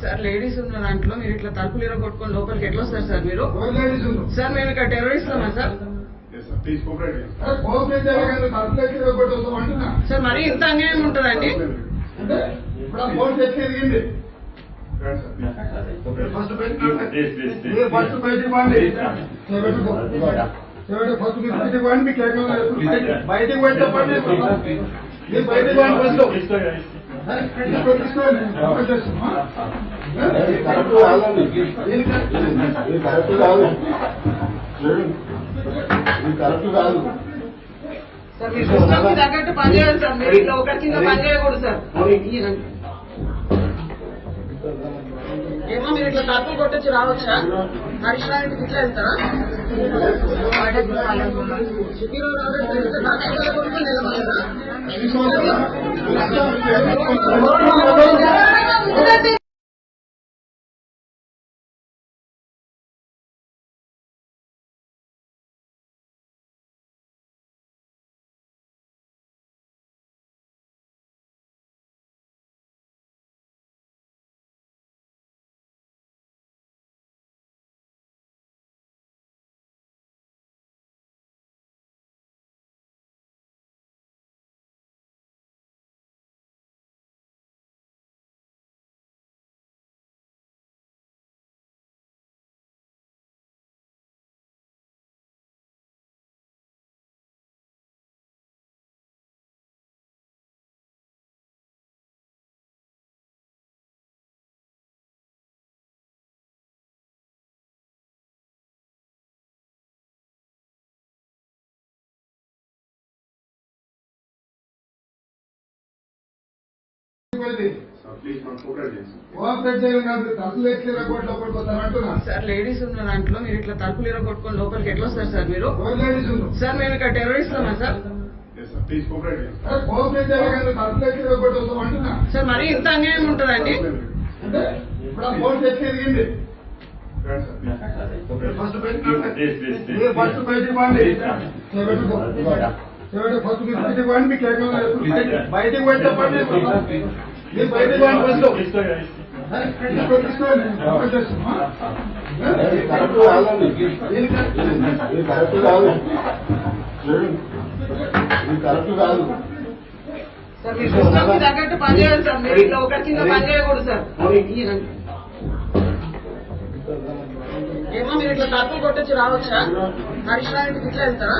Sir ladies ఉన్న దాంట్లో మీరు ఇట్లా తలుపులు ఇరగొట్టుకొని లోపలికి ఎట్లా వస్తారు సార్ మీరు? సార్ మేము ఇక్కడ టెర్రరిస్టమా సార్? సార్ మరి ఇంత అన్యాయం ఉంటుందండి? బయటకు పోయి చెప్పండి, మీరు బయటకు పోయి కరెక్ట్ కాదు సార్. మీరు సిస్టమ్కి తగ్గట్టు పనిచేయాలి సార్. మీరు ఇట్లా ఒకరి కింద పని చేయకూడదు సార్. ఏమో మీరు ఇట్లా తప్పులు కొట్టొచ్చి రావచ్చా? హరీష్రానికి ఇట్లా వెళ్తారా? సార్ లేడీస్ ఉన్న దాంట్లో మీరు ఇట్లా తలుపులు ఇరగొట్టుకొని లోపలికి ఎట్లా వస్తారు సార్ మీరు? సార్ మేము ఇక్కడ టెర్రరిస్టమా సార్? సార్ మరి ఇంత అన్యాయం ఉంటుందండి? బయటకు పోయి చెప్పండి, మీరు బయటకు కరెక్ట్ కాదు సార్. మీరు సిస్టమ్కి తగ్గట్టు పనిచేయాలి సార్. మీరు ఇట్లా ఒకరి కింద పని చేయకూడదు సార్. ఏమో మీరు ఇట్లా తప్పులు కొట్టొచ్చి రావచ్చా? హరీష్రానికి ఇట్లా వెళ్తారా?